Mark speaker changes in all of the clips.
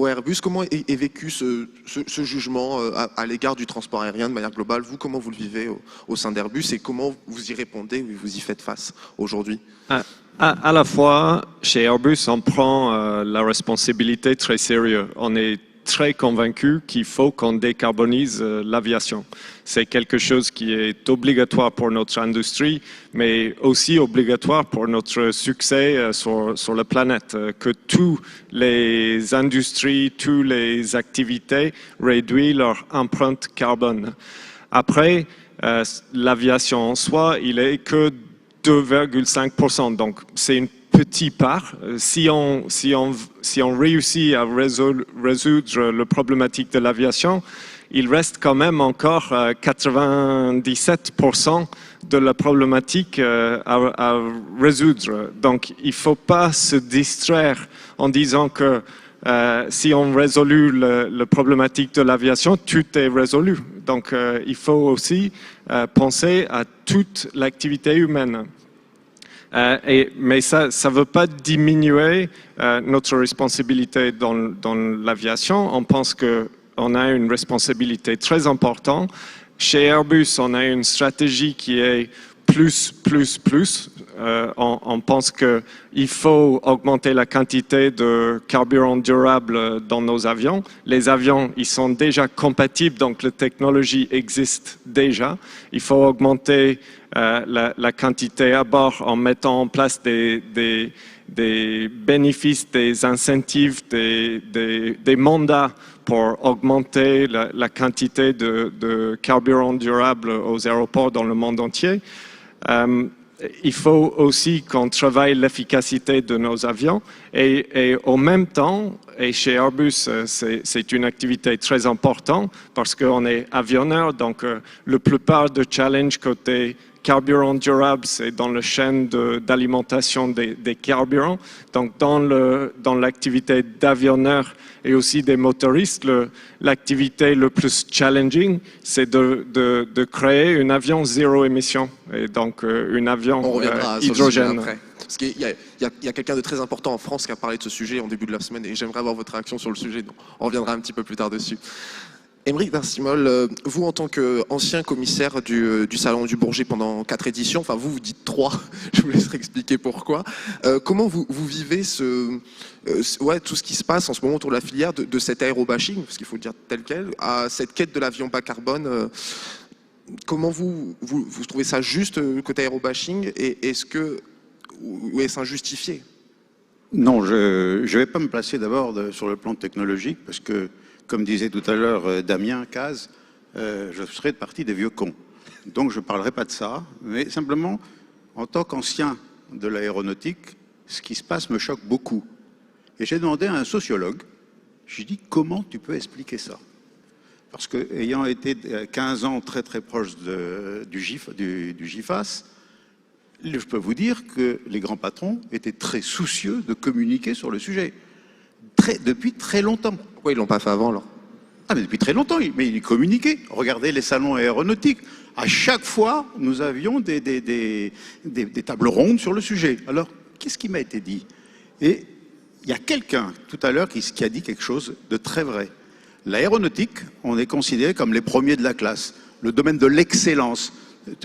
Speaker 1: pour Airbus. Comment est vécu ce jugement à l'égard du transport aérien de manière globale? Vous, comment vous le vivez au sein d'Airbus et comment vous y répondez, vous y faites face aujourd'hui?
Speaker 2: À la fois, chez Airbus, on prend la responsabilité très sérieux. On est très convaincu qu'il faut qu'on décarbonise l'aviation. C'est quelque chose qui est obligatoire pour notre industrie, mais aussi obligatoire pour notre succès sur la planète. Que toutes les industries, toutes les activités réduisent leur empreinte carbone. Après, l'aviation en soi, il est que 2,5%. Donc, c'est une petite part. Si on réussit à résoudre la problématique de l'aviation, il reste quand même encore 97% de la problématique à résoudre. Donc, il ne faut pas se distraire en disant que si on résout la problématique de l'aviation, tout est résolu. Donc, il faut aussi penser à toute l'activité humaine. Mais ça ne veut pas diminuer notre responsabilité dans l'aviation. On pense qu'on a une responsabilité très importante. Chez Airbus, on a une stratégie qui est plus. On pense qu'il faut augmenter la quantité de carburant durable dans nos avions. Les avions, ils sont déjà compatibles, donc la technologie existe déjà. Il faut augmenter la quantité à bord en mettant en place des bénéfices, des incentives, des mandats pour augmenter la quantité de carburant durable aux aéroports dans le monde entier. Il faut aussi qu'on travaille l'efficacité de nos avions et en même temps, et chez Airbus, c'est une activité très importante parce qu'on est avionneur, donc la plupart des challenges côté carburant durable, c'est dans la chaîne d'alimentation des carburants. Donc, dans l'activité d'avionneur et aussi des motoristes, l'activité le plus challenging, c'est de créer un avion zéro émission. Et donc, un avion hydrogène.
Speaker 1: Après. Parce qu'il y a quelqu'un de très important en France qui a parlé de ce sujet en début de la semaine et j'aimerais avoir votre réaction sur le sujet. Donc, on reviendra un petit peu plus tard dessus. Aymeric D'Arcimol, vous en tant qu'ancien commissaire du Salon du Bourget pendant 4 éditions, enfin vous dites 3, je vous laisserai expliquer pourquoi, comment vous vivez tout ce qui se passe en ce moment autour de la filière de cet aérobashing, parce qu'il faut le dire tel quel, à cette quête de l'avion bas carbone, comment vous trouvez ça juste côté aérobashing et ou est-ce injustifié?
Speaker 3: Non, je ne vais pas me placer d'abord sur le plan technologique parce que comme disait tout à l'heure Damien Cazes, je serais de partie des vieux cons. Donc je ne parlerai pas de ça, mais simplement, en tant qu'ancien de l'aéronautique, ce qui se passe me choque beaucoup. Et j'ai demandé à un sociologue, j'ai dit comment tu peux expliquer ça? Parce que, ayant été 15 ans très très proche du GIFAS, je peux vous dire que les grands patrons étaient très soucieux de communiquer sur le sujet. Depuis très longtemps.
Speaker 1: Pourquoi ils ne l'ont pas fait avant alors?
Speaker 3: Mais depuis très longtemps, mais ils communiquaient. Regardez les salons aéronautiques. À chaque fois, nous avions des tables rondes sur le sujet. Alors, qu'est-ce qui m'a été dit? Et il y a quelqu'un tout à l'heure qui a dit quelque chose de très vrai. L'aéronautique, on est considéré comme les premiers de la classe. Le domaine de l'excellence,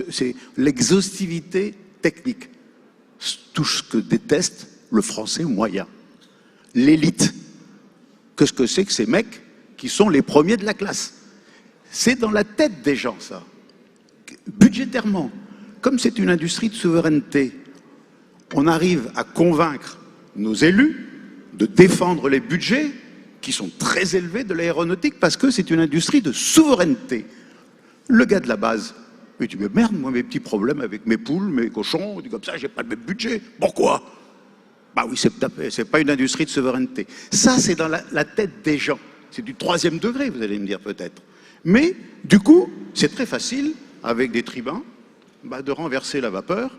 Speaker 3: c'est l'exhaustivité technique. Tout ce que déteste le français moyen. L'élite. Qu'est-ce que c'est que ces mecs qui sont les premiers de la classe? C'est dans la tête des gens, ça. Budgétairement, comme c'est une industrie de souveraineté, on arrive à convaincre nos élus de défendre les budgets qui sont très élevés de l'aéronautique parce que c'est une industrie de souveraineté. Le gars de la base, il dit, mais merde, moi, mes petits problèmes avec mes poules, mes cochons, comme ça, j'ai pas le même budget. Pourquoi? Bah oui, c'est pas une industrie de souveraineté. Ça, c'est dans la tête des gens. C'est du 3e degré, vous allez me dire peut-être. Mais, du coup, c'est très facile, avec des tribuns, de renverser la vapeur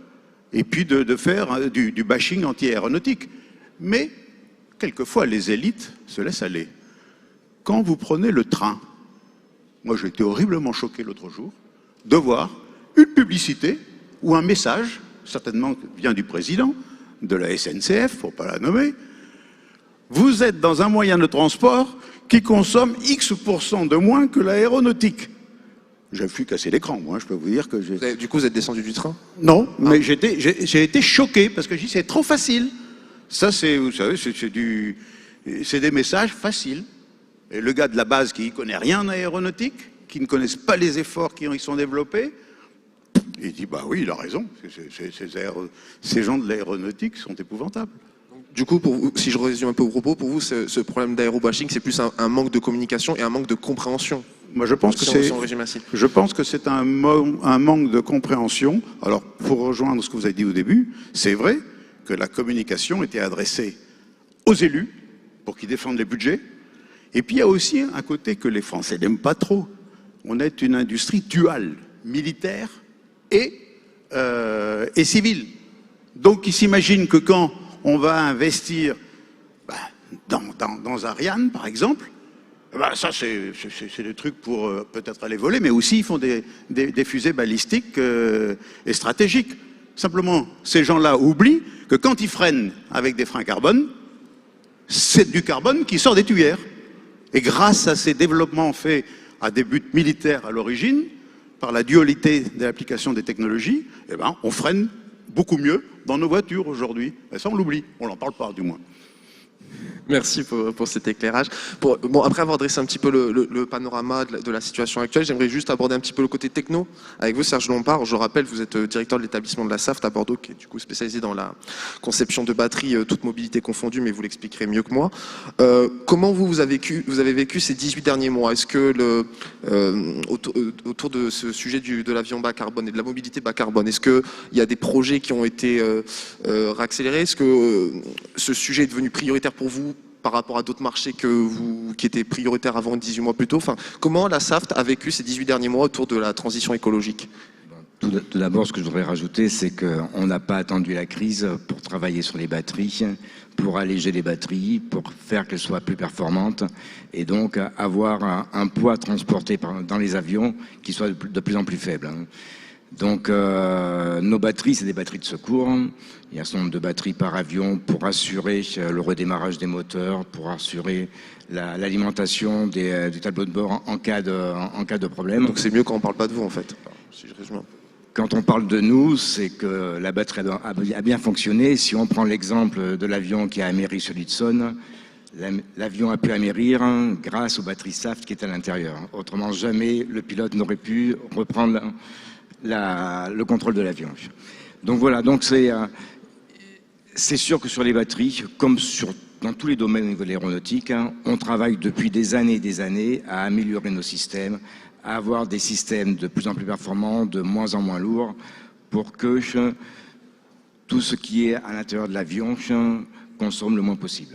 Speaker 3: et puis de faire du bashing anti-aéronautique. Mais, quelquefois, les élites se laissent aller. Quand vous prenez le train, moi j'ai été horriblement choqué l'autre jour, de voir une publicité ou un message, certainement vient du président, de la SNCF, faut pas la nommer, Vous êtes dans un moyen de transport qui consomme X% de moins que l'aéronautique. J'ai fui casser l'écran, moi, je peux vous dire que j'ai...
Speaker 1: Du coup, vous êtes descendu du train?
Speaker 3: Non, mais j'ai été choqué parce que je dis c'est trop facile. Ça, c'est, vous savez, c'est des messages faciles. Et le gars de la base qui ne connaît rien en aéronautique, qui ne connaissent pas les efforts qui y sont développés, il dit bah oui, il a raison. Ces gens de l'aéronautique sont épouvantables.
Speaker 1: Du coup, pour vous, si je résume un peu vos propos, pour vous, ce problème d'aérobashing, c'est plus un manque de communication et un manque de compréhension.
Speaker 3: Moi, je pense que c'est un manque de compréhension. Alors, pour rejoindre ce que vous avez dit au début, c'est vrai que la communication était adressée aux élus pour qu'ils défendent les budgets. Et puis, il y a aussi un côté que les Français n'aiment pas trop. On est une industrie duale, militaire et civile. Donc, ils s'imaginent que quand on va investir dans Ariane, par exemple, ça, c'est des trucs pour peut-être aller voler, mais aussi ils font des fusées balistiques et stratégiques. Simplement, ces gens-là oublient que quand ils freinent avec des freins carbone, c'est du carbone qui sort des tuyères. Et grâce à ces développements faits à des buts militaires à l'origine, par la dualité de l'application des technologies, eh ben, on freine beaucoup mieux dans nos voitures aujourd'hui. Et ça, on l'oublie, on n'en parle pas du moins.
Speaker 1: Merci pour cet éclairage. Après avoir dressé un petit peu le panorama de la situation actuelle, j'aimerais juste aborder un petit peu le côté techno. Avec vous, Serge Lompard, je rappelle, vous êtes directeur de l'établissement de la Saft à Bordeaux, qui est du coup spécialisé dans la conception de batteries, toute mobilité confondue, mais vous l'expliquerez mieux que moi. Comment vous avez vécu ces 18 derniers mois? Est-ce que autour de ce sujet de l'avion bas carbone et de la mobilité bas carbone, est-ce qu'il y a des projets qui ont été réaccélérés? Est-ce que ce sujet est devenu prioritaire pour vous par rapport à d'autres marchés qui étaient prioritaires avant 18 mois plus tôt? Enfin, comment la Saft a vécu ces 18 derniers mois autour de la transition écologique?
Speaker 4: Tout d'abord, ce que je voudrais rajouter, c'est qu'on n'a pas attendu la crise pour travailler sur les batteries, pour alléger les batteries, pour faire qu'elles soient plus performantes et donc avoir un poids transporté dans les avions qui soit de plus en plus faible. Donc nos batteries, c'est des batteries de secours. Il y a un certain nombre de batteries par avion pour assurer le redémarrage des moteurs, pour assurer l'alimentation des tableaux de bord en cas de problème.
Speaker 1: Donc c'est mieux quand on ne parle pas de vous en fait, si je résume.
Speaker 4: Quand on parle de nous, c'est que la batterie a bien fonctionné. Si on prend l'exemple de l'avion qui a améri sur l'Hudson, l'avion a pu amérir grâce aux batteries Saft qui étaient à l'intérieur. Autrement, jamais le pilote n'aurait pu reprendre le contrôle de l'avion. Donc voilà, donc c'est sûr que sur les batteries, comme dans tous les domaines au niveau de l'aéronautique, on travaille depuis des années à améliorer nos systèmes, à avoir des systèmes de plus en plus performants, de moins en moins lourds, pour que tout ce qui est à l'intérieur de l'avion consomme le moins possible.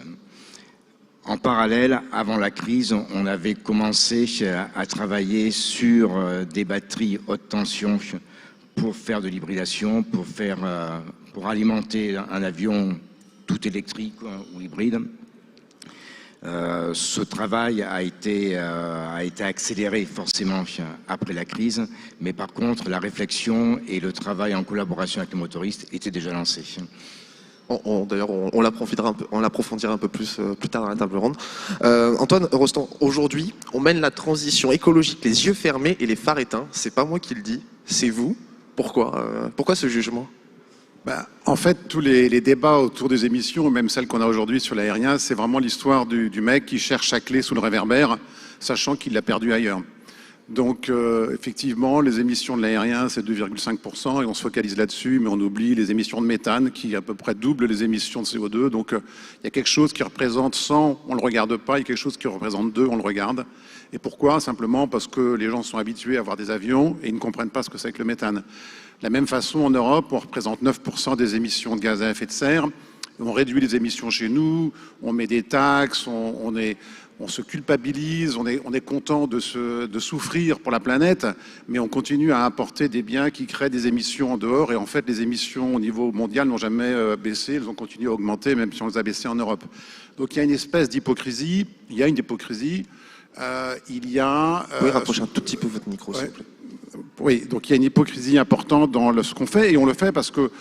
Speaker 4: En parallèle, avant la crise, on avait commencé à travailler sur des batteries haute tension pour faire de l'hybridation, pour alimenter un avion tout électrique ou hybride. Ce travail a été accéléré forcément après la crise, mais par contre, la réflexion et le travail en collaboration avec les motoristes étaient déjà lancés.
Speaker 1: D'ailleurs, on l'approfondira un peu plus tard dans la table ronde. Antoine Rostand, aujourd'hui, on mène la transition écologique les yeux fermés et les phares éteints. C'est pas moi qui le dis, c'est vous. Pourquoi ce jugement?
Speaker 5: En fait, tous les débats autour des émissions, même celles qu'on a aujourd'hui sur l'aérien, c'est vraiment l'histoire du mec qui cherche sa clé sous le réverbère, sachant qu'il l'a perdu ailleurs. Donc, effectivement, les émissions de l'aérien, c'est 2,5%, et on se focalise là-dessus, mais on oublie les émissions de méthane, qui à peu près doublent les émissions de CO2. Donc, il y a quelque chose qui représente 100, on ne le regarde pas, il y a quelque chose qui représente 2, on le regarde. Et pourquoi? Simplement parce que les gens sont habitués à avoir des avions et ils ne comprennent pas ce que c'est que le méthane. De la même façon, en Europe, on représente 9% des émissions de gaz à effet de serre. On réduit les émissions chez nous, on met des taxes, on se culpabilise, on est content de souffrir pour la planète, mais on continue à importer des biens qui créent des émissions en dehors. Et en fait, les émissions au niveau mondial n'ont jamais baissé, elles ont continué à augmenter, même si on les a baissées en Europe. Donc il y a une espèce d'hypocrisie, il y a une hypocrisie. Vous
Speaker 1: pouvez rapprocher un tout petit peu votre micro, s'il vous plaît.
Speaker 5: Oui, donc il y a une hypocrisie importante dans ce qu'on fait, et on le fait parce que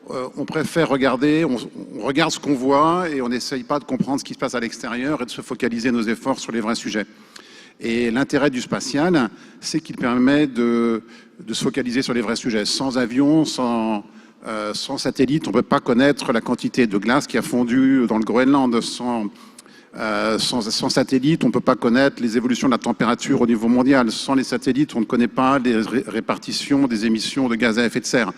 Speaker 5: on préfère regarder, on regarde ce qu'on voit et on n'essaye pas de comprendre ce qui se passe à l'extérieur et de se focaliser nos efforts sur les vrais sujets. Et l'intérêt du spatial, c'est qu'il permet de se focaliser sur les vrais sujets. Sans avion, sans satellite, on ne peut pas connaître la quantité de glace qui a fondu dans le Groenland. Sans satellite, on ne peut pas connaître les évolutions de la température au niveau mondial. Sans les satellites, on ne connaît pas les répartitions des émissions de gaz à effet de serre.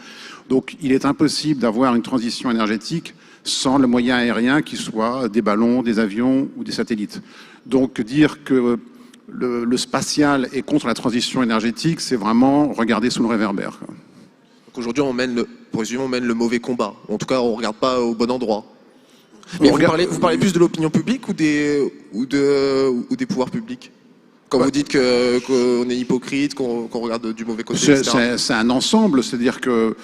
Speaker 5: Donc il est impossible d'avoir une transition énergétique sans le moyen aérien qui soit des ballons, des avions ou des satellites. Donc dire que le spatial est contre la transition énergétique, c'est vraiment regarder sous le réverbère.
Speaker 1: Donc aujourd'hui, on mène le mauvais combat. En tout cas, on ne regarde pas au bon endroit. Mais vous parlez plus de l'opinion publique ou des pouvoirs publics quand vous dites qu'on est hypocrite, qu'on regarde du mauvais côté, etc.
Speaker 5: C'est un ensemble, c'est-à-dire que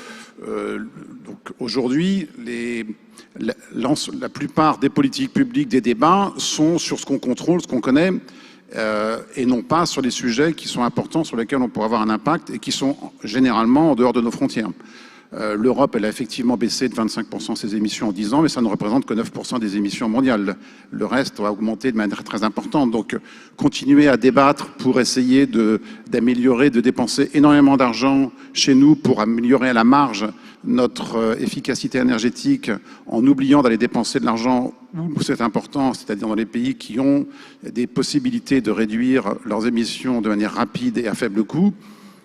Speaker 5: aujourd'hui, la plupart des politiques publiques, des débats sont sur ce qu'on contrôle, ce qu'on connaît, et non pas sur les sujets qui sont importants, sur lesquels on pourrait avoir un impact et qui sont généralement en dehors de nos frontières. L'Europe, elle a effectivement baissé de 25% ses émissions en 10 ans, mais ça ne représente que 9% des émissions mondiales. Le reste va augmenter de manière très importante. Donc, continuer à débattre pour essayer d'améliorer, de dépenser énormément d'argent chez nous pour améliorer à la marge notre efficacité énergétique en oubliant d'aller dépenser de l'argent où c'est important, c'est-à-dire dans les pays qui ont des possibilités de réduire leurs émissions de manière rapide et à faible coût,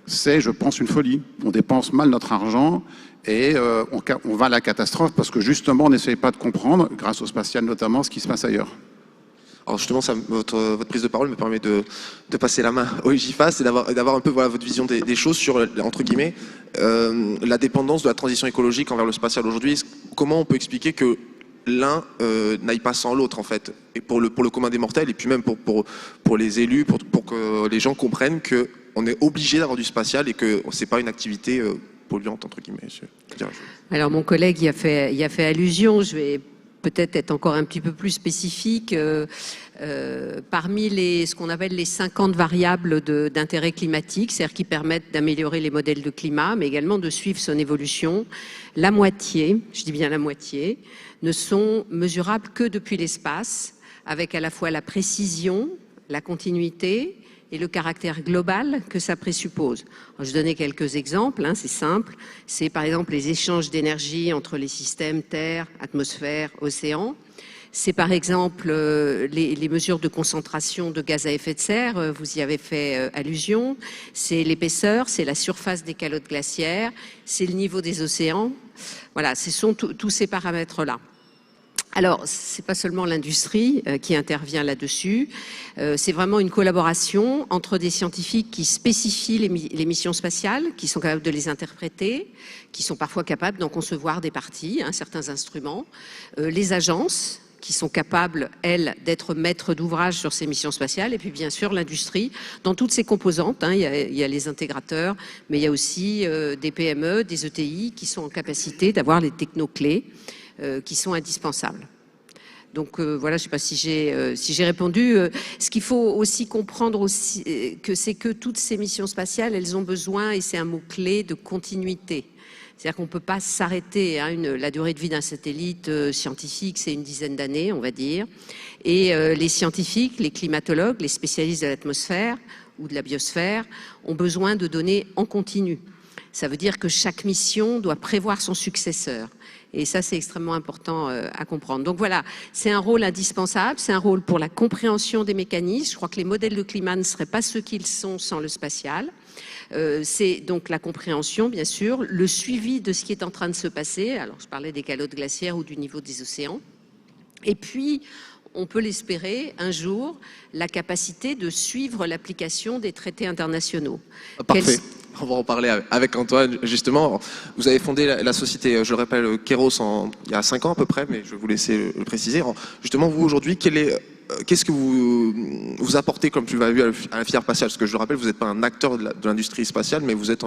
Speaker 5: c'est, je pense, une folie. On dépense mal notre argent et on va à la catastrophe parce que justement, on n'essaye pas de comprendre, grâce au spatial notamment, ce qui se passe ailleurs.
Speaker 1: Alors justement, votre prise de parole me permet de passer la main au IGIFAS et d'avoir un peu votre vision des choses sur, entre guillemets, la dépendance de la transition écologique envers le spatial aujourd'hui. Comment on peut expliquer que l'un n'aille pas sans l'autre, en fait, et pour le commun des mortels, et puis même pour les élus, pour que les gens comprennent qu'on est obligé d'avoir du spatial et que ce n'est pas une activité polluante, entre guillemets.
Speaker 6: Alors mon collègue y a fait allusion, je vais peut-être être encore un petit peu plus spécifique. Parmi ce qu'on appelle les 50 variables d'intérêt climatique, c'est-à-dire qui permettent d'améliorer les modèles de climat, mais également de suivre son évolution, la moitié, je dis bien la moitié, ne sont mesurables que depuis l'espace, avec à la fois la précision, la continuité et le caractère global que ça présuppose. Alors, je vais donner quelques exemples, c'est simple. C'est par exemple les échanges d'énergie entre les systèmes Terre, atmosphère, océan. C'est par exemple les mesures de concentration de gaz à effet de serre, vous y avez fait allusion. C'est l'épaisseur, c'est la surface des calottes glaciaires, c'est le niveau des océans. Voilà, ce sont tous ces paramètres-là. Alors, c'est pas seulement l'industrie qui intervient là-dessus, c'est vraiment une collaboration entre des scientifiques qui spécifient les missions spatiales, qui sont capables de les interpréter, qui sont parfois capables d'en concevoir des parties, certains instruments, les agences, qui sont capables, elles, d'être maîtres d'ouvrage sur ces missions spatiales, et puis bien sûr l'industrie, dans toutes ses composantes. Il y a les intégrateurs, mais il y a aussi des PME, des ETI, qui sont en capacité d'avoir les techno-clés qui sont indispensables. Donc voilà, je ne sais pas si j'ai répondu. Ce qu'il faut aussi comprendre, c'est que toutes ces missions spatiales, elles ont besoin, et c'est un mot-clé, de continuité. C'est-à-dire qu'on ne peut pas s'arrêter. La durée de vie d'un satellite scientifique, c'est une dizaine d'années, on va dire. Et les scientifiques, les climatologues, les spécialistes de l'atmosphère ou de la biosphère ont besoin de données en continu. Ça veut dire que chaque mission doit prévoir son successeur. Et ça, c'est extrêmement important à comprendre. Donc voilà, c'est un rôle indispensable, c'est un rôle pour la compréhension des mécanismes. Je crois que les modèles de climat ne seraient pas ceux qu'ils sont sans le spatial. C'est donc la compréhension, bien sûr, le suivi de ce qui est en train de se passer. Alors, je parlais des calottes glaciaires ou du niveau des océans. Et puis, on peut l'espérer, un jour, la capacité de suivre l'application des traités internationaux.
Speaker 1: Parfait. On va en parler avec Antoine, justement. Vous avez fondé la société, je le rappelle, Kairos, il y a 5 ans à peu près, mais je vais vous laisser le préciser. Justement, vous, aujourd'hui, qu'est-ce que vous apportez comme plus-value à la filière spatiale? Parce que je le rappelle, vous n'êtes pas un acteur de l'industrie spatiale, mais vous êtes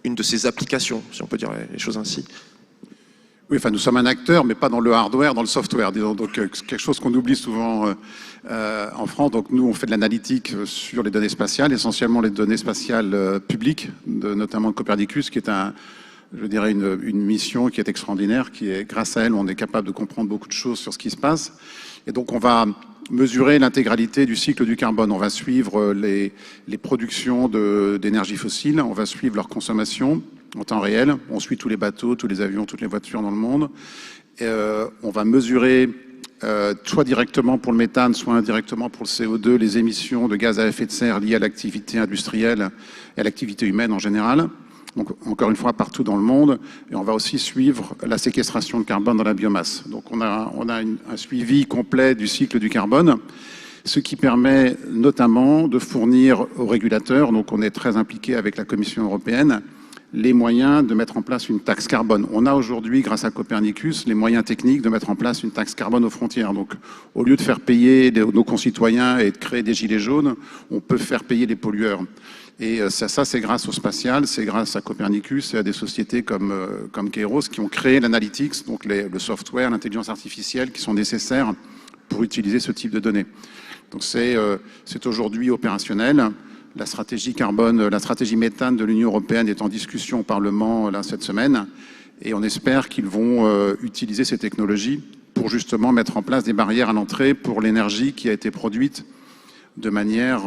Speaker 1: une de ses applications, si on peut dire les choses ainsi.
Speaker 5: Oui, enfin, nous sommes un acteur, mais pas dans le hardware, dans le software, disons. Donc, quelque chose qu'on oublie souvent en France. Donc, nous, on fait de l'analytique sur les données spatiales, essentiellement les données spatiales publiques, notamment de Copernicus, qui est un je dirais, une mission qui est extraordinaire, qui est, grâce à elle, on est capable de comprendre beaucoup de choses sur ce qui se passe. Et donc, on va mesurer l'intégralité du cycle du carbone. On va suivre les productions d'énergie fossile, on va suivre leur consommation en temps réel. On suit tous les bateaux, tous les avions, toutes les voitures dans le monde. On va mesurer soit directement pour le méthane, soit indirectement pour le CO2, les émissions de gaz à effet de serre liées à l'activité industrielle et à l'activité humaine en général. Donc, encore une fois, partout dans le monde. Et on va aussi suivre la séquestration de carbone dans la biomasse. Donc, on a un suivi complet du cycle du carbone, ce qui permet notamment de fournir aux régulateurs, donc on est très impliqué avec la Commission européenne, les moyens de mettre en place une taxe carbone. On a aujourd'hui, grâce à Copernicus, les moyens techniques de mettre en place une taxe carbone aux frontières. Donc, au lieu de faire payer nos concitoyens et de créer des gilets jaunes, on peut faire payer les pollueurs. Et ça c'est grâce au spatial, c'est grâce à Copernicus et à des sociétés comme Kairos qui ont créé l'analytics, donc le software, l'intelligence artificielle qui sont nécessaires pour utiliser ce type de données. Donc c'est aujourd'hui opérationnel. La stratégie carbone, la stratégie méthane de l'Union européenne est en discussion au Parlement là, cette semaine. Et on espère qu'ils vont utiliser ces technologies pour justement mettre en place des barrières à l'entrée pour l'énergie qui a été produite de manière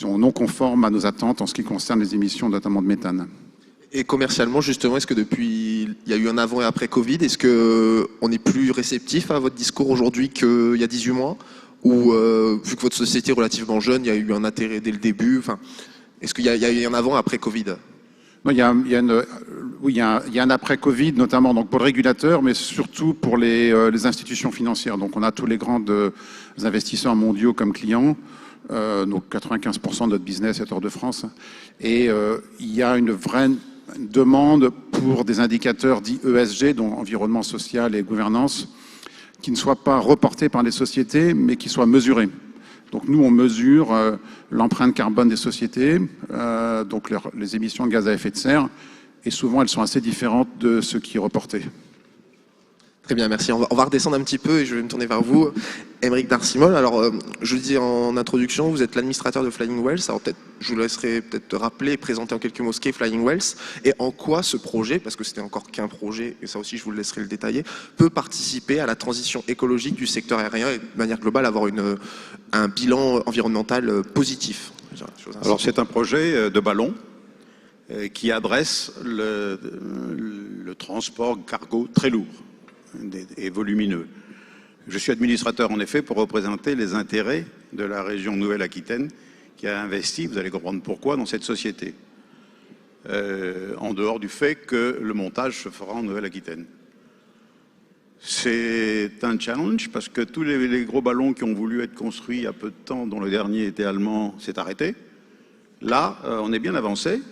Speaker 5: non conforme à nos attentes en ce qui concerne les émissions notamment de méthane.
Speaker 1: Et commercialement, justement, est-ce que depuis, il y a eu un avant et après Covid, est-ce qu'on est plus réceptif à votre discours aujourd'hui qu'il y a 18 mois? Ou vu que votre société est relativement jeune, il y a eu un intérêt dès le début. Enfin, est-ce qu'il y a eu un avant et après Covid?
Speaker 5: Non, il y a un après Covid, notamment donc pour le régulateur, mais surtout pour les institutions financières. Donc on a tous les grands investisseurs mondiaux comme clients. Donc 95% de notre business est hors de France. Et il y a une vraie demande pour des indicateurs dits ESG, donc environnement social et gouvernance, qui ne soient pas reportés par les sociétés, mais qui soient mesurés. Donc nous, on mesure l'empreinte carbone des sociétés, donc les émissions de gaz à effet de serre, et souvent elles sont assez différentes de ce qui est reporté.
Speaker 1: Très bien, merci. On va redescendre un petit peu et je vais me tourner vers vous. Aymeric d'Arcimol, alors je le dis en introduction, vous êtes l'administrateur de Flying Wells. Alors peut-être, je vous laisserai peut-être rappeler et présenter en quelques mots ce qu'est Flying Wells et en quoi ce projet, parce que c'était encore qu'un projet, et ça aussi je vous le laisserai le détailler, peut participer à la transition écologique du secteur aérien et de manière globale avoir un bilan environnemental positif.
Speaker 3: Alors c'est un projet de ballon qui adresse le transport cargo très lourd et volumineux. Je suis administrateur en effet pour représenter les intérêts de la région Nouvelle-Aquitaine qui a investi, vous allez comprendre pourquoi, dans cette société. En dehors du fait que le montage se fera en Nouvelle-Aquitaine. C'est un challenge parce que tous les gros ballons qui ont voulu être construits il y a peu de temps, dont le dernier était allemand, s'est arrêté. Là, on est bien avancé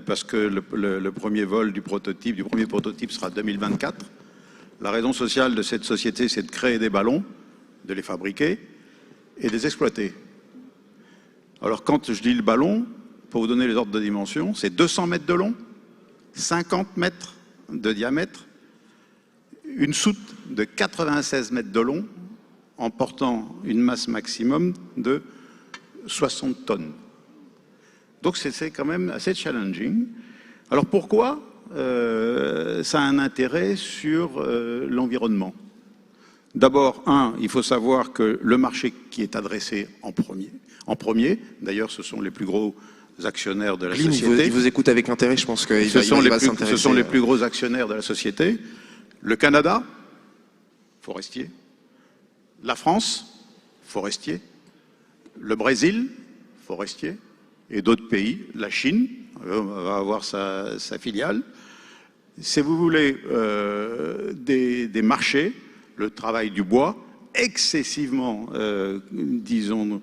Speaker 3: parce que le premier vol du premier prototype sera 2024. La raison sociale de cette société, c'est de créer des ballons, de les fabriquer et de les exploiter. Alors quand je dis le ballon, pour vous donner les ordres de dimension, c'est 200 mètres de long, 50 mètres de diamètre, une soute de 96 mètres de long, en portant une masse maximum de 60 tonnes. Donc c'est quand même assez challenging. Alors pourquoi ça a un intérêt sur l'environnement? D'abord, il faut savoir que le marché qui est adressé en premier, d'ailleurs ce sont les plus gros actionnaires de la société.
Speaker 1: Il vous écoute avec intérêt, je pense qu'il va s'intéresser.
Speaker 3: Ce sont les plus gros actionnaires de la société. Le Canada, forestier. La France, forestier. Le Brésil, forestier. Et d'autres pays, la Chine, va avoir sa filiale. Si vous voulez des marchés, le travail du bois, excessivement, disons,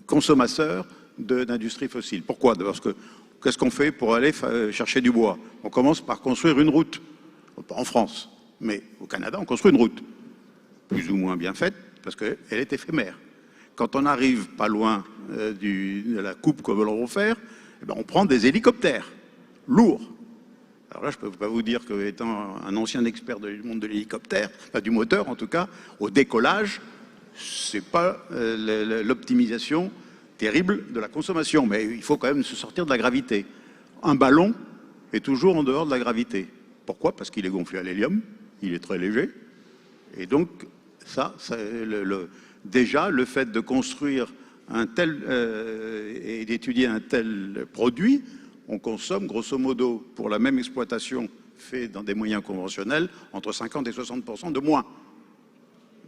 Speaker 3: consommateur d'industrie fossile. Pourquoi? Parce que qu'est-ce qu'on fait pour aller chercher du bois? On commence par construire une route, pas en France, mais au Canada, on construit une route, plus ou moins bien faite, parce qu'elle est éphémère. Quand on arrive pas loin de la coupe qu'on veut faire, eh ben on prend des hélicoptères lourds. Alors là, je ne peux pas vous dire qu'étant un ancien expert du monde de l'hélicoptère, enfin du moteur en tout cas, au décollage, c'est pas l'optimisation terrible de la consommation, mais il faut quand même se sortir de la gravité. un ballon est toujours en dehors de la gravité. Pourquoi? Parce qu'il est gonflé à l'hélium, il est très léger. Et donc, déjà, le fait de construire un tel et d'étudier un tel produit, on consomme grosso modo pour la même exploitation fait dans des moyens conventionnels entre 50 et 60% de moins.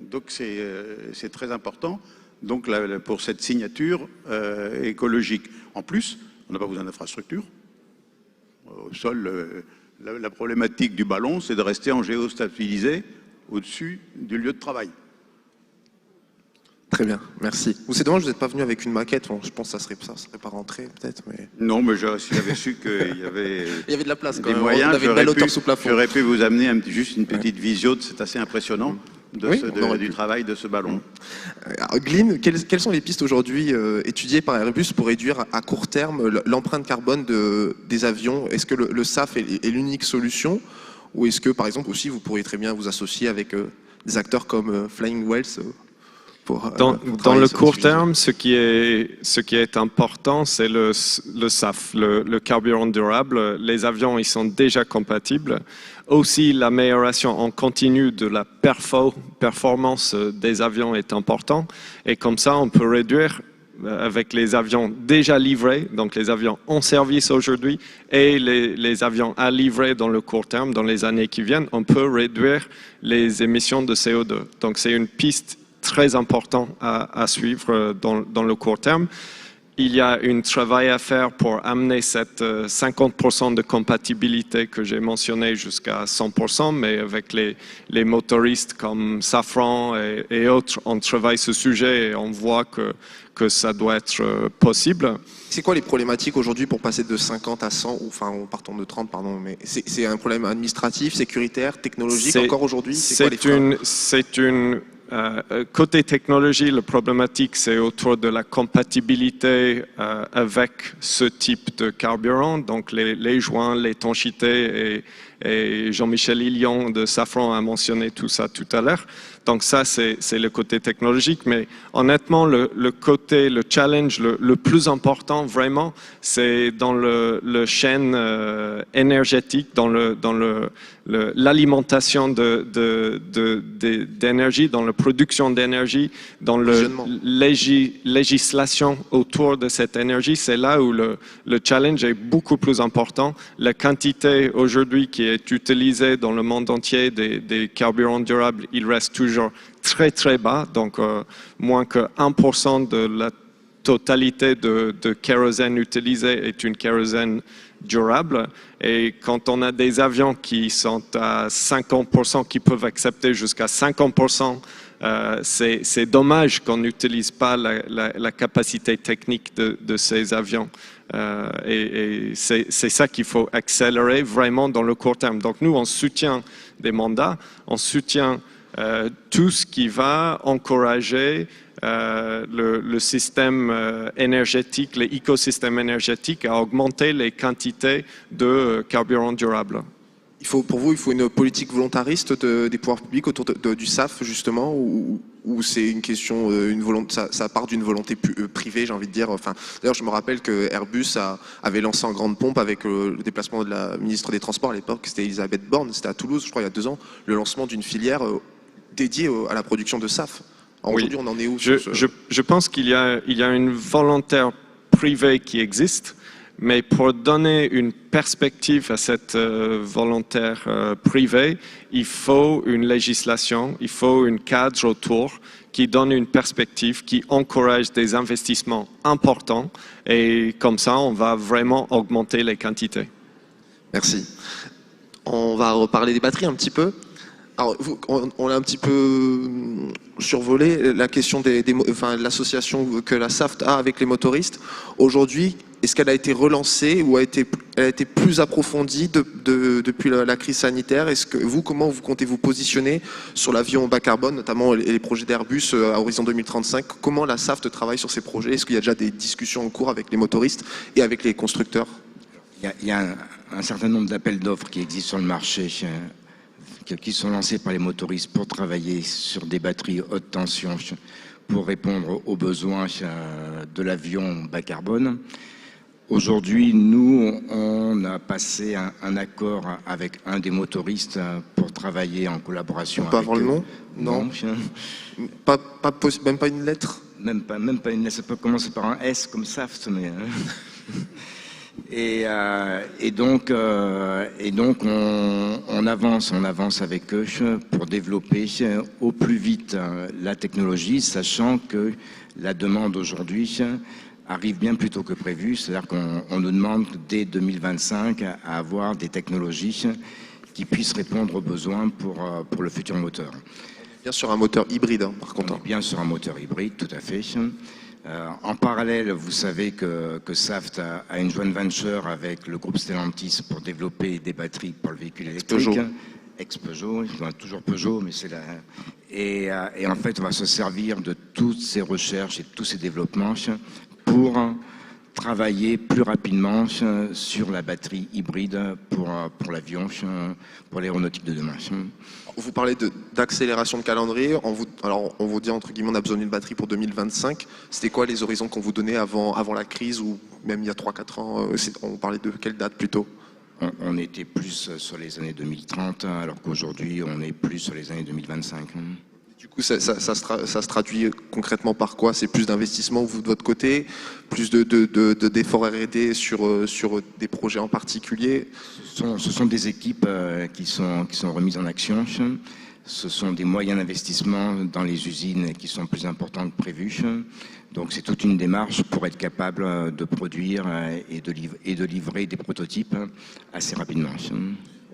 Speaker 3: Donc c'est très important. Donc pour cette signature écologique. En plus, on n'a pas besoin d'infrastructure. Au sol, la problématique du ballon, c'est de rester en géostabilisé au-dessus du lieu de travail.
Speaker 1: Très bien, merci. C'est dommage que vous n'êtes pas venu avec une maquette. Bon, je pense que ça serait pas rentré peut-être. Mais...
Speaker 3: Non, mais si j'avais su qu'il y avait,
Speaker 1: il y avait de la place. Quand
Speaker 3: des
Speaker 1: même.
Speaker 3: moyens,
Speaker 1: on avait une belle hauteur sous plafond.
Speaker 3: J'aurais pu vous amener juste une petite visio. C'est assez impressionnant du travail de ce ballon.
Speaker 1: Glyn, quelles sont les pistes aujourd'hui étudiées par Airbus pour réduire à court terme l'empreinte carbone des avions? Est-ce que le SAF est l'unique solution, ou est-ce que par exemple aussi vous pourriez très bien vous associer avec des acteurs comme Flying Wells
Speaker 2: dans le court terme, ce qui est important, c'est le SAF, le carburant durable. Les avions, ils sont déjà compatibles. Aussi, l'amélioration en continu de la performance des avions est important. Et comme ça, on peut réduire avec les avions déjà livrés, donc les avions en service aujourd'hui, et les avions à livrer dans le court terme, dans les années qui viennent, on peut réduire les émissions de CO2. Donc c'est une piste très important à suivre dans le court terme. Il y a un travail à faire pour amener cette 50% de compatibilité que j'ai mentionné jusqu'à 100%, mais avec les motoristes comme Safran et autres, on travaille ce sujet et on voit que ça doit être possible.
Speaker 1: C'est quoi les problématiques aujourd'hui pour passer de 50 à 100, ou enfin partons de 30, pardon, mais c'est un problème administratif, sécuritaire, technologique encore aujourd'hui?
Speaker 2: Côté technologie, la problématique, c'est autour de la compatibilité avec ce type de carburant, donc les joints, l'étanchéité, et Jean-Michel Hillion de Safran a mentionné tout ça tout à l'heure. Donc ça, c'est le côté technologique, mais honnêtement, le challenge le plus important vraiment, c'est dans le chaîne énergétique, dans l'alimentation d'énergie, dans la production d'énergie, dans la législation autour de cette énergie. C'est là où le challenge est beaucoup plus important. La quantité aujourd'hui qui est utilisée dans le monde entier des carburants durables, il reste toujours très très bas, donc moins que 1% de la totalité de kérosène utilisé est une kérosène durable. Et quand on a des avions qui sont à 50%, qui peuvent accepter jusqu'à 50%, c'est dommage qu'on n'utilise pas la capacité technique de ces avions. Et c'est ça qu'il faut accélérer vraiment dans le court terme. Donc nous, on soutient des mandats, on soutient tout ce qui va encourager le système énergétique, l'écosystème énergétique à augmenter les quantités de carburant durable.
Speaker 1: Pour vous, il faut une politique volontariste des pouvoirs publics autour du SAF, justement, ou c'est une question, ça part d'une volonté privée, j'ai envie de dire. Enfin, d'ailleurs, je me rappelle que Airbus avait lancé en grande pompe avec le déplacement de la ministre des Transports à l'époque, c'était Elisabeth Borne, c'était à Toulouse, je crois, il y a 2 ans, le lancement d'une filière dédiée à la production de SAF. Aujourd'hui, on en est où
Speaker 2: je pense qu'il y a une volonté privée qui existe, mais pour donner une perspective à cette volontaire privée, il faut une législation, il faut un cadre autour qui donne une perspective, qui encourage des investissements importants, et comme ça, on va vraiment augmenter les quantités.
Speaker 1: Merci. On va reparler des batteries un petit peu. Alors, on a un petit peu survolé la question de l'association que la SAFT a avec les motoristes. Aujourd'hui, est-ce qu'elle a été relancée ou elle a été plus approfondie depuis la crise sanitaire? Comment vous comptez vous positionner sur l'avion bas carbone, notamment les projets d'Airbus à horizon 2035? Comment la SAFT travaille sur ces projets? Est-ce qu'il y a déjà des discussions en cours avec les motoristes et avec les constructeurs?
Speaker 4: Il y a un certain nombre d'appels d'offres qui existent sur le marché, qui sont lancés par les motoristes pour travailler sur des batteries haute tension pour répondre aux besoins de l'avion bas carbone. Aujourd'hui, nous, on a passé un accord avec un des motoristes pour travailler en collaboration
Speaker 1: On peut
Speaker 4: avec
Speaker 1: avoir le
Speaker 4: eux.
Speaker 1: nom? Non. Même pas une lettre?
Speaker 4: Même pas une lettre. Ça peut commencer par un S comme SAFT, mais... Et donc on avance avec eux pour développer au plus vite la technologie, sachant que la demande aujourd'hui arrive bien plus tôt que prévu, c'est-à-dire qu'on nous demande dès 2025 à avoir des technologies qui puissent répondre aux besoins pour le futur moteur.
Speaker 1: Bien sûr, un moteur hybride, hein, par contre.
Speaker 4: On est bien sur un moteur hybride, tout à fait. En parallèle, vous savez que Saft a une joint venture avec le groupe Stellantis pour développer des batteries pour le véhicule électrique. Ex-Peugeot, toujours Peugeot, mais c'est là. Et en fait, on va se servir de toutes ces recherches et de tous ces développements pour travailler plus rapidement sur la batterie hybride pour l'avion, pour l'aéronautique de demain.
Speaker 1: Vous parlez d'accélération de calendrier. On vous dit, entre guillemets, on a besoin d'une batterie pour 2025. C'était quoi les horizons qu'on vous donnait avant la crise, ou même il y a 3-4 ans? On parlait de quelle date plutôt?
Speaker 4: On était plus sur les années 2030, alors qu'aujourd'hui, on est plus sur les années 2025.
Speaker 1: Du coup, ça se traduit concrètement par quoi? C'est plus d'investissement, vous, de votre côté, plus d'efforts R&D sur des projets en particulier?
Speaker 4: Ce sont des équipes qui sont remises en action. Ce sont des moyens d'investissement dans les usines qui sont plus importants que prévu. Donc c'est toute une démarche pour être capable de produire et de livrer des prototypes assez rapidement.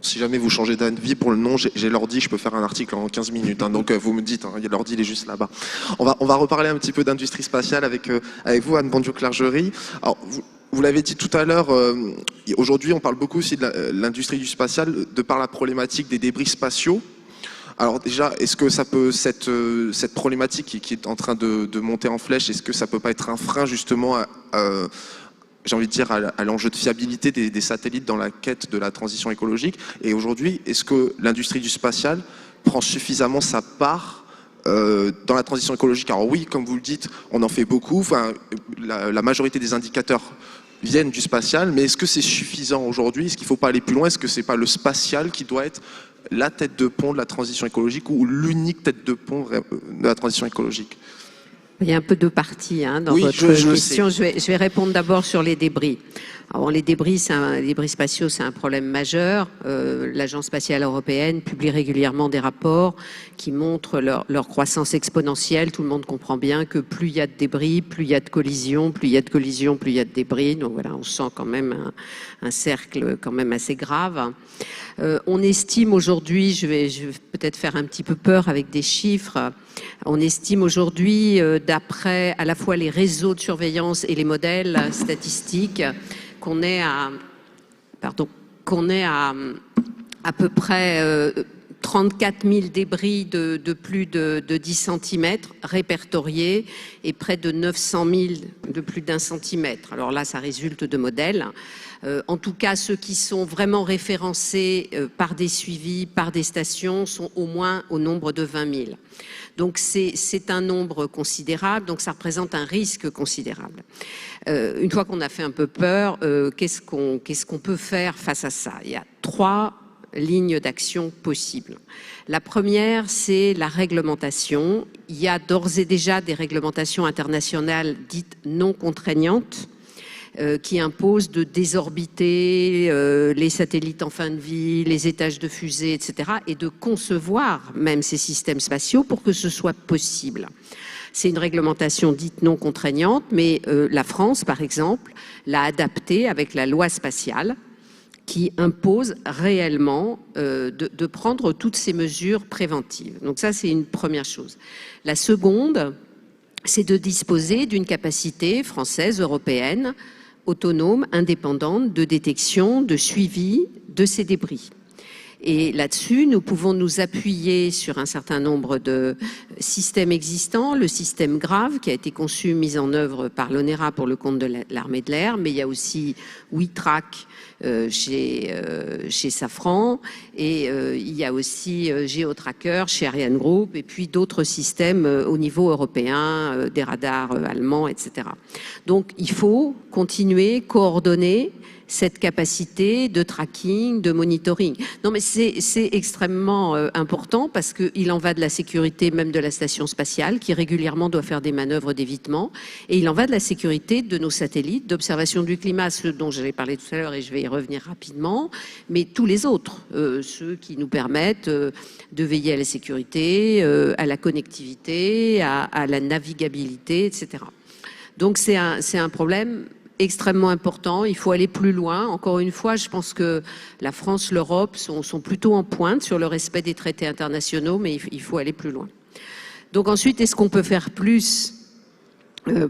Speaker 1: Si jamais vous changez d'avis pour le nom, j'ai l'ordi, je peux faire un article en 15 minutes. Hein, donc vous me dites, hein, l'ordi il est juste là-bas. On va reparler un petit peu d'industrie spatiale avec vous, Anne Bandiou-Clergerie. Alors vous l'avez dit tout à l'heure, aujourd'hui on parle beaucoup aussi de l'industrie du spatial de par la problématique des débris spatiaux. Alors déjà, est-ce que ça peut, cette problématique qui est en train de monter en flèche, est-ce que ça peut pas être un frein justement j'ai envie de dire, à l'enjeu de fiabilité des satellites dans la quête de la transition écologique? Et aujourd'hui, est-ce que l'industrie du spatial prend suffisamment sa part dans la transition écologique? Alors oui, comme vous le dites, on en fait beaucoup. Enfin, la majorité des indicateurs viennent du spatial, mais est-ce que c'est suffisant aujourd'hui? Est-ce qu'il ne faut pas aller plus loin? Est-ce que c'est pas le spatial qui doit être la tête de pont de la transition écologique, ou l'unique tête de pont de la transition écologique?
Speaker 6: Il y a un peu de parties dans
Speaker 1: oui,
Speaker 6: votre question. Je vais répondre d'abord sur les débris. Alors, les débris spatiaux, c'est un problème majeur. L'Agence spatiale européenne publie régulièrement des rapports qui montrent leur croissance exponentielle. Tout le monde comprend bien que plus il y a de débris, plus il y a de collisions, plus il y a de collisions, plus il y a de débris. Donc voilà, on sent quand même un cercle quand même assez grave. On estime aujourd'hui, je vais peut-être faire un petit peu peur avec des chiffres, on estime aujourd'hui, d'après à la fois les réseaux de surveillance et les modèles statistiques, qu'on est à peu près 34 000 débris de plus de 10 cm répertoriés et près de 900 000 de plus d'1 centimètre. Alors là, ça résulte de modèles. En tout cas, ceux qui sont vraiment référencés par des suivis, par des stations, sont au moins au nombre de 20 000. Donc c'est un nombre considérable, donc ça représente un risque considérable. Une fois qu'on a fait un peu peur, qu'est-ce qu'on peut faire face à ça? Il y a 3 lignes d'action possibles. La première, c'est la réglementation. Il y a d'ores et déjà des réglementations internationales dites non contraignantes qui imposent de désorbiter les satellites en fin de vie, les étages de fusée, etc., et de concevoir même ces systèmes spatiaux pour que ce soit possible. C'est une réglementation dite non contraignante, mais la France, par exemple, l'a adaptée avec la loi spatiale, qui impose réellement de prendre toutes ces mesures préventives. Donc ça, c'est une première chose. La seconde, c'est de disposer d'une capacité française, européenne, autonome, indépendante, de détection, de suivi de ces débris. Et là-dessus, nous pouvons nous appuyer sur un certain nombre de systèmes existants. Le système GRAVE, qui a été conçu, mis en œuvre par l'ONERA pour le compte de l'armée de l'air, mais il y a aussi WeTrack chez Safran, et il y a aussi GeoTracker chez Ariane Group, et puis d'autres systèmes au niveau européen, des radars allemands, etc. Donc il faut continuer, coordonner cette capacité de tracking, de monitoring. Non, mais c'est extrêmement important parce qu'il en va de la sécurité même de la station spatiale qui régulièrement doit faire des manœuvres d'évitement, et il en va de la sécurité de nos satellites d'observation du climat, ceux dont j'avais parlé tout à l'heure et je vais y revenir rapidement, mais tous les autres, ceux qui nous permettent de veiller à la sécurité, à la connectivité, à la navigabilité, etc. Donc c'est un problème extrêmement important, il faut aller plus loin. Encore une fois, je pense que la France, l'Europe sont plutôt en pointe sur le respect des traités internationaux, mais il faut aller plus loin. Donc ensuite, est-ce qu'on peut faire plus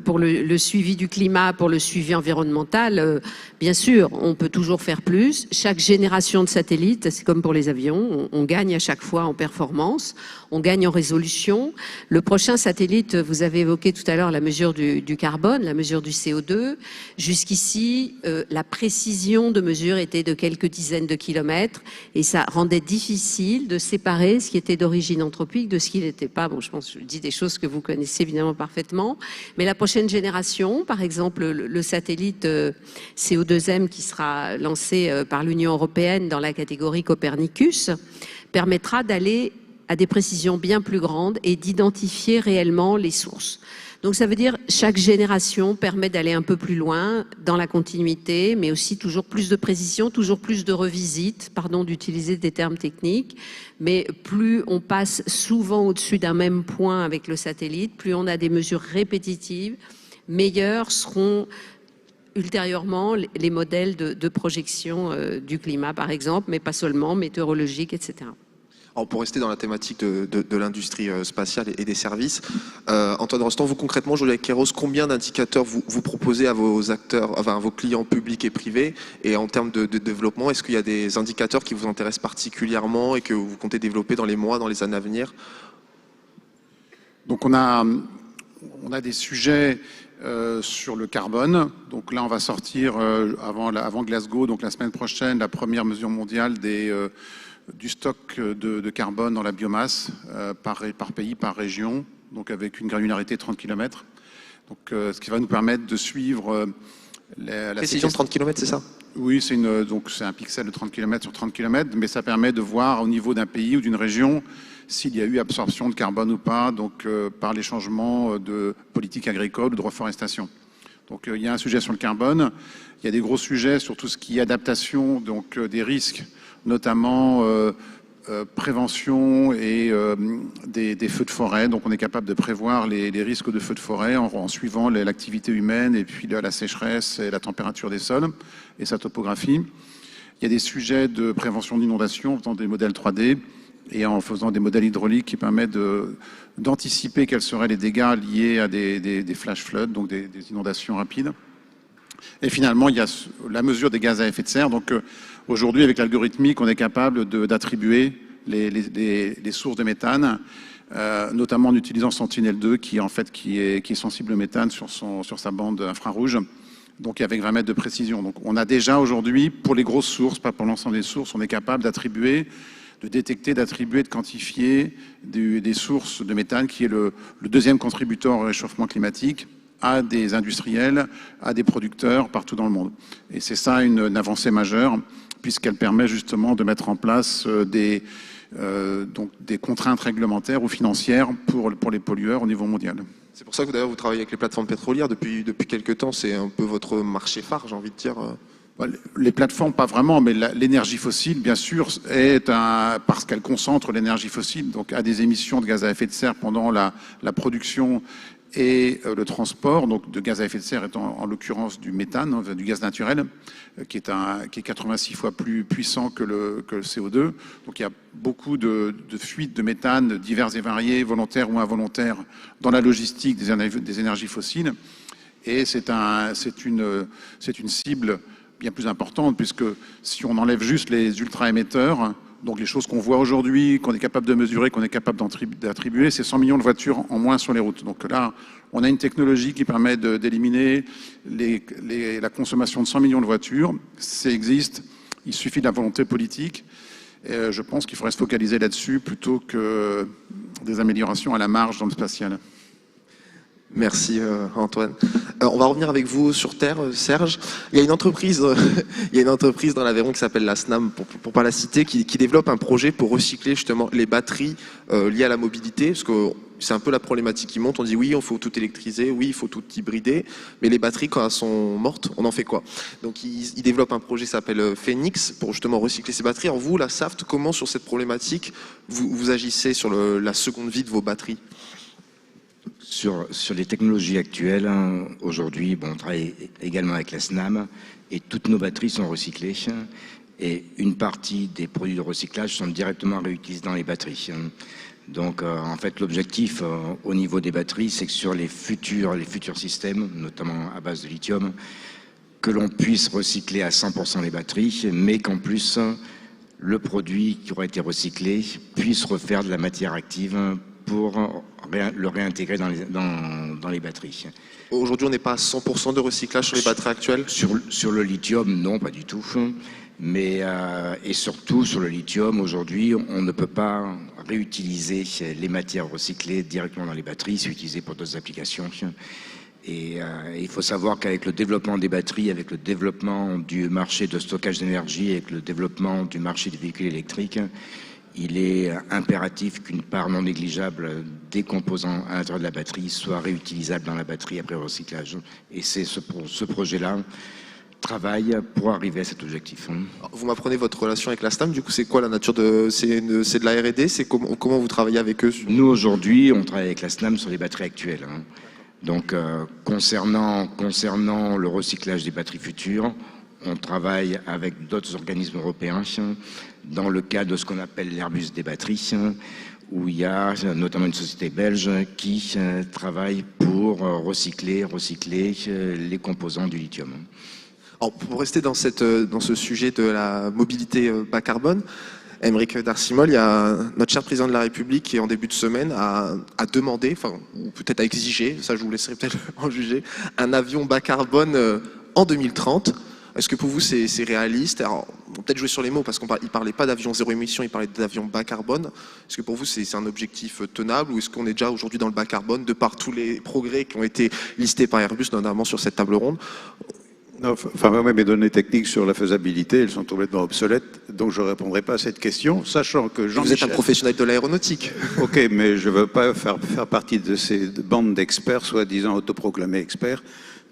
Speaker 6: pour le suivi du climat, pour le suivi environnemental? Bien sûr, on peut toujours faire plus. Chaque génération de satellites, c'est comme pour les avions, on gagne à chaque fois en performance, on gagne en résolution. Le prochain satellite, vous avez évoqué tout à l'heure la mesure du carbone, la mesure du CO2. Jusqu'ici, la précision de mesure était de quelques dizaines de kilomètres et ça rendait difficile de séparer ce qui était d'origine anthropique de ce qui n'était pas. Bon, je pense que je dis des choses que vous connaissez évidemment parfaitement, mais la prochaine génération, par exemple le satellite CO2M qui sera lancé par l'Union européenne dans la catégorie Copernicus, permettra d'aller à des précisions bien plus grandes et d'identifier réellement les sources. Donc ça veut dire chaque génération permet d'aller un peu plus loin dans la continuité, mais aussi toujours plus de précision, toujours plus de revisite, pardon d'utiliser des termes techniques, mais plus on passe souvent au-dessus d'un même point avec le satellite, plus on a des mesures répétitives, meilleurs seront ultérieurement les modèles de projection du climat par exemple, mais pas seulement, météorologique, etc.
Speaker 1: Alors pour rester dans la thématique de l'industrie spatiale et des services, Antoine Rostand, vous concrètement, Julia Kéros, combien d'indicateurs vous proposez à vos acteurs, enfin à vos clients publics et privés? Et en termes de développement, est-ce qu'il y a des indicateurs qui vous intéressent particulièrement et que vous comptez développer dans les mois, dans les années à venir?
Speaker 5: Donc on a des sujets sur le carbone. Donc là, on va sortir avant Glasgow, donc la semaine prochaine, la première mesure mondiale du stock de carbone dans la biomasse par pays, par région, donc avec une granularité de 30 km. Donc, ce qui va nous permettre de suivre la
Speaker 1: précision de 30 km, c'est ça?
Speaker 5: Oui, c'est un pixel de 30 km sur 30 km, mais ça permet de voir au niveau d'un pays ou d'une région s'il y a eu absorption de carbone ou pas, donc par les changements de politique agricole ou de reforestation. Donc il y a un sujet sur le carbone, il y a des gros sujets sur tout ce qui est adaptation, donc des risques, notamment prévention et des feux de forêt. Donc on est capable de prévoir les risques de feux de forêt en suivant l'activité humaine et puis la sécheresse et la température des sols et sa topographie. Il y a des sujets de prévention d'inondation en faisant des modèles 3D et en faisant des modèles hydrauliques qui permettent d'anticiper quels seraient les dégâts liés à des flash floods, donc des inondations rapides. Et finalement, il y a la mesure des gaz à effet de serre. Donc aujourd'hui, avec l'algorithmique, on est capable d'attribuer les sources de méthane, notamment en utilisant Sentinel-2, qui est sensible au méthane sur sa bande infrarouge, donc avec 20 mètres de précision. Donc on a déjà aujourd'hui, pour les grosses sources, pas pour l'ensemble des sources, on est capable d'attribuer, de détecter, d'attribuer, de quantifier des sources de méthane, qui est le deuxième contributeur au réchauffement climatique, à des industriels, à des producteurs partout dans le monde. Et c'est ça une avancée majeure, puisqu'elle permet justement de mettre en place des contraintes réglementaires ou financières pour les pollueurs au niveau mondial.
Speaker 1: C'est pour ça que d'ailleurs vous travaillez avec les plateformes pétrolières depuis quelques temps, c'est un peu votre marché phare, j'ai envie de dire.
Speaker 5: Les plateformes, pas vraiment, mais l'énergie fossile, bien sûr, parce qu'elle concentre l'énergie fossile, donc a des émissions de gaz à effet de serre pendant la production et le transport, donc de gaz à effet de serre étant en l'occurrence du méthane, du gaz naturel, qui est 86 fois plus puissant que le CO2. Donc il y a beaucoup de fuites de méthane diverses et variées, volontaires ou involontaires, dans la logistique des énergies fossiles. Et c'est une cible bien plus importante, puisque si on enlève juste les ultra-émetteurs, Donc les choses qu'on voit aujourd'hui, qu'on est capable de mesurer, qu'on est capable d'attribuer, c'est 100 millions de voitures en moins sur les routes. Donc là, on a une technologie qui permet d'éliminer la consommation de 100 millions de voitures. Ça existe, il suffit de la volonté politique. Et je pense qu'il faudrait se focaliser là-dessus plutôt que des améliorations à la marge dans le spatial.
Speaker 1: Merci Antoine. On va revenir avec vous sur Terre, Serge. Il y a une entreprise, il y a une entreprise dans l'Aveyron qui s'appelle la SNAM, pour pas la citer, qui développe un projet pour recycler justement les batteries liées à la mobilité, parce que c'est un peu la problématique qui monte. On dit oui, il faut tout électriser, oui, il faut tout hybrider, mais les batteries quand elles sont mortes, on en fait quoi? Donc ils développent un projet qui s'appelle Phoenix pour justement recycler ces batteries. Alors vous, la SAFT, comment sur cette problématique vous agissez sur la seconde vie de vos batteries?
Speaker 4: Sur les technologies actuelles, hein, aujourd'hui, on travaille également avec la SNAM et toutes nos batteries sont recyclées et une partie des produits de recyclage sont directement réutilisés dans les batteries. Donc en fait l'objectif au niveau des batteries, c'est que sur les futurs systèmes, notamment à base de lithium, que l'on puisse recycler à 100% les batteries, mais qu'en plus le produit qui aura été recyclé puisse refaire de la matière active pour le réintégrer dans les batteries.
Speaker 1: Aujourd'hui, on n'est pas à 100% de recyclage sur les batteries actuelles?
Speaker 4: Sur le lithium, non, pas du tout. Mais, et surtout, sur le lithium, aujourd'hui, on ne peut pas réutiliser les matières recyclées directement dans les batteries, c'est utilisé pour d'autres applications. Et il faut savoir qu'avec le développement des batteries, avec le développement du marché de stockage d'énergie, avec le développement du marché des véhicules électriques, il est impératif qu'une part non négligeable des composants à l'intérieur de la batterie soit réutilisable dans la batterie après recyclage. Et c'est ce projet-là travaille pour arriver à cet objectif.
Speaker 1: Vous m'apprenez votre relation avec la SNAM, du coup c'est quoi la nature c'est de la R&D, c'est comment vous travaillez avec eux?
Speaker 4: Nous aujourd'hui on travaille avec la SNAM sur les batteries actuelles. Donc concernant le recyclage des batteries futures, on travaille avec d'autres organismes européens dans le cadre de ce qu'on appelle l'Airbus des batteries, où il y a notamment une société belge qui travaille pour recycler les composants du lithium.
Speaker 1: Alors, pour rester dans ce sujet de la mobilité bas carbone, Aymeric D'Arcimol, il y a notre cher président de la République qui, en début de semaine, a demandé, ou peut-être a exigé, ça je vous laisserai peut-être en juger, un avion bas carbone en 2030. Est-ce que pour vous c'est réaliste? Alors, on va peut-être jouer sur les mots parce qu'il ne parlait pas d'avion zéro émission, il parlait d'avion bas carbone. Est-ce que pour vous c'est un objectif tenable ou est-ce qu'on est déjà aujourd'hui dans le bas carbone de par tous les progrès qui ont été listés par Airbus, notamment sur cette table ronde?
Speaker 3: Non, enfin, mes données techniques sur la faisabilité, elles sont complètement obsolètes, donc je ne répondrai pas à cette question, sachant que Jean-Michel...
Speaker 1: Vous êtes un professionnel de l'aéronautique.
Speaker 3: Ok, mais je ne veux pas faire partie de ces bandes d'experts, soi-disant autoproclamés experts,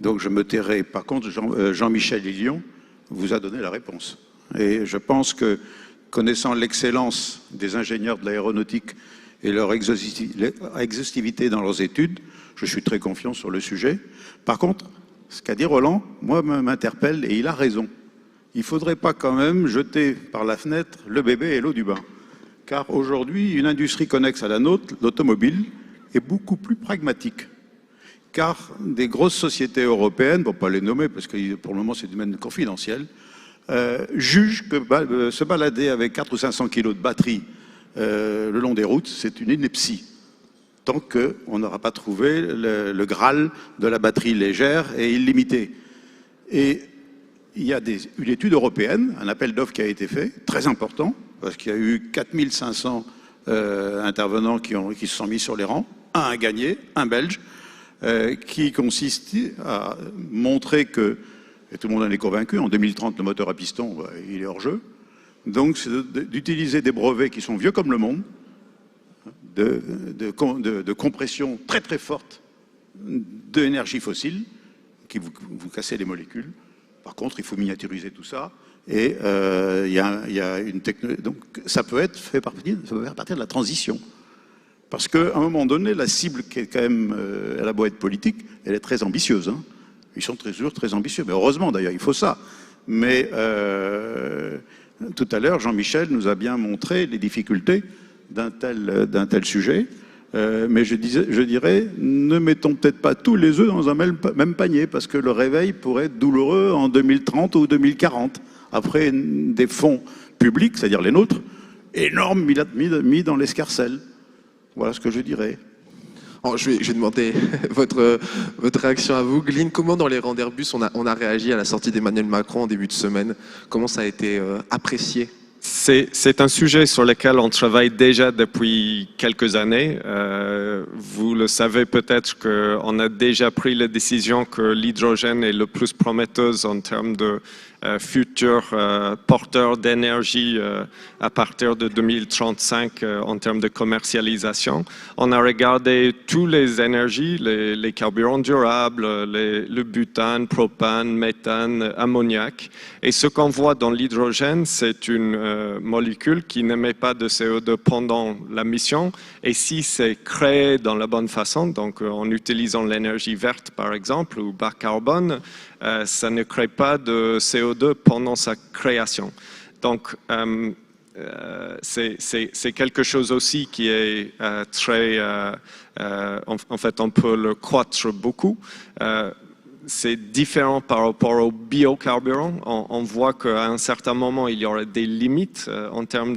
Speaker 3: donc je me tairai. Par contre, Jean-Michel Lilion vous a donné la réponse. Et je pense que, connaissant l'excellence des ingénieurs de l'aéronautique et leur exhaustivité dans leurs études, je suis très confiant sur le sujet. Par contre, ce qu'a dit Roland, moi, m'interpelle et il a raison. Il ne faudrait pas quand même jeter par la fenêtre le bébé et l'eau du bain. Car aujourd'hui, une industrie connexe à la nôtre, l'automobile, est beaucoup plus pragmatique. Car des grosses sociétés européennes, pour ne pas les nommer parce que pour le moment c'est du domaine confidentiel, jugent que se balader avec 400 ou 500 kilos de batterie le long des routes, c'est une ineptie. Tant qu'on n'aura pas trouvé le Graal de la batterie légère et illimitée. Et il y a une étude européenne, un appel d'offres qui a été fait, très important, parce qu'il y a eu 4500 intervenants qui se sont mis sur les rangs, un a gagné, un Belge, qui consiste à montrer que, et tout le monde en est convaincu, en 2030 le moteur à piston, il est hors jeu, donc c'est d'utiliser des brevets qui sont vieux comme le monde, de compression très très forte d'énergie fossile, qui vous cassez les molécules. Par contre, il faut miniaturiser tout ça, et il y a une technologie. Donc ça peut faire partie de la transition. Parce qu'à un moment donné, la cible qui est quand même, elle a beau être politique, elle est très ambitieuse. Hein. Ils sont toujours très ambitieux, mais heureusement d'ailleurs, il faut ça. Mais tout à l'heure, Jean-Michel nous a bien montré les difficultés d'un tel sujet. Mais je dirais, ne mettons peut-être pas tous les œufs dans un même panier, parce que le réveil pourrait être douloureux en 2030 ou 2040. Après des fonds publics, c'est-à-dire les nôtres, énorme mis dans l'escarcelle. Voilà ce que je dirais.
Speaker 1: Alors, je vais demander votre réaction à vous. Glyne, comment dans les rangs d'Airbus on a réagi à la sortie d'Emmanuel Macron en début de semaine? Comment ça a été apprécié?
Speaker 2: C'est un sujet sur lequel on travaille déjà depuis quelques années. Vous le savez peut-être qu'on a déjà pris la décision que l'hydrogène est le plus prometteuse en termes de futur porteur d'énergie à partir de 2035 en termes de commercialisation. On a regardé toutes les énergies, les carburants durables, le butane, propane, méthane, ammoniac. Et ce qu'on voit dans l'hydrogène, c'est une molécule qui n'émet pas de CO2 pendant la mission. Et si c'est créé dans la bonne façon, donc en utilisant l'énergie verte par exemple ou bas carbone, ça ne crée pas de CO2 pendant sa création. Donc, c'est quelque chose aussi qui est très... en fait, on peut le croître beaucoup. C'est différent par rapport aux biocarburants. On voit qu'à un certain moment, il y aurait des limites en termes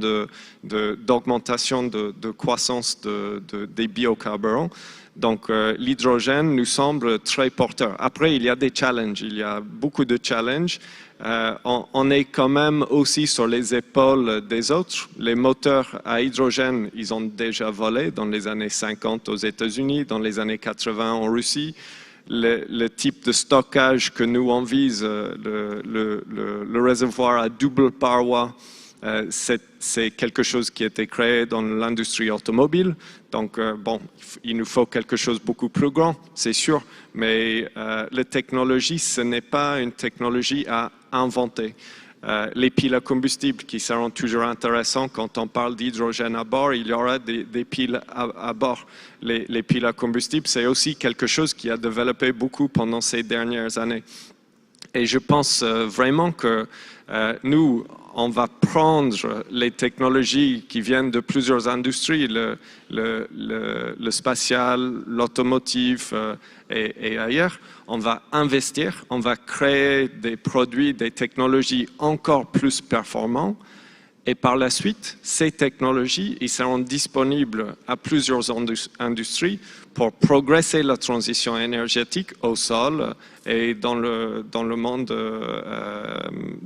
Speaker 2: d'augmentation de croissance des biocarburants. Donc l'hydrogène nous semble très porteur. Après, il y a des challenges, il y a beaucoup de challenges. On est quand même aussi sur les épaules des autres. Les moteurs à hydrogène, ils ont déjà volé dans les années 50 aux États-Unis, dans les années 80 en Russie. Le type de stockage que nous on vise, le réservoir à double paroi, c'est quelque chose qui a été créé dans l'industrie automobile. Donc, bon, il nous faut quelque chose de beaucoup plus grand, c'est sûr. Mais la technologie, ce n'est pas une technologie à inventer. Les piles à combustible qui seront toujours intéressants quand on parle d'hydrogène à bord, il y aura des piles à bord. Les piles à combustible, c'est aussi quelque chose qui a développé beaucoup pendant ces dernières années. Et je pense vraiment que nous, on va prendre les technologies qui viennent de plusieurs industries, le spatial, l'automotive et ailleurs. On va investir, on va créer des produits, des technologies encore plus performants. Et par la suite, ces technologies ils seront disponibles à plusieurs industries pour progresser la transition énergétique au sol et dans le monde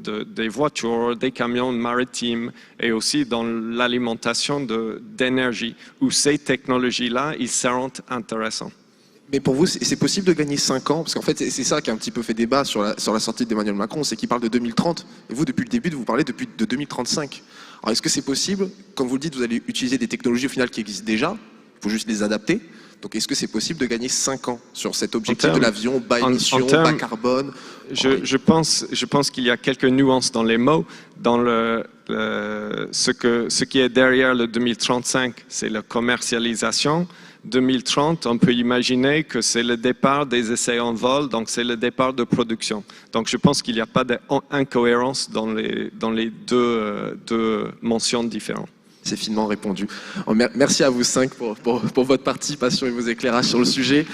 Speaker 2: des voitures, des camions maritimes et aussi dans l'alimentation d'énergie, où ces technologies-là, ils seront intéressants.
Speaker 1: Mais pour vous, c'est possible de gagner 5 ans? Parce qu'en fait, c'est ça qui a un petit peu fait débat sur la sortie d'Emmanuel Macron, c'est qu'il parle de 2030. Et vous, depuis le début, vous parlez de 2035. Alors, est-ce que c'est possible? Comme vous le dites, vous allez utiliser des technologies au final qui existent déjà. Il faut juste les adapter. Donc, est-ce que c'est possible de gagner 5 ans sur cet objectif de l'avion, bas émission, bas carbone?
Speaker 2: Je pense qu'il y a quelques nuances dans les mots. Dans ce qui est derrière le 2035, c'est la commercialisation. 2030, on peut imaginer que c'est le départ des essais en vol, donc c'est le départ de production. Donc je pense qu'il n'y a pas d'incohérence dans les deux mentions différentes.
Speaker 1: C'est finement répondu. Merci à vous 5 pour votre participation et vos éclairages sur le sujet.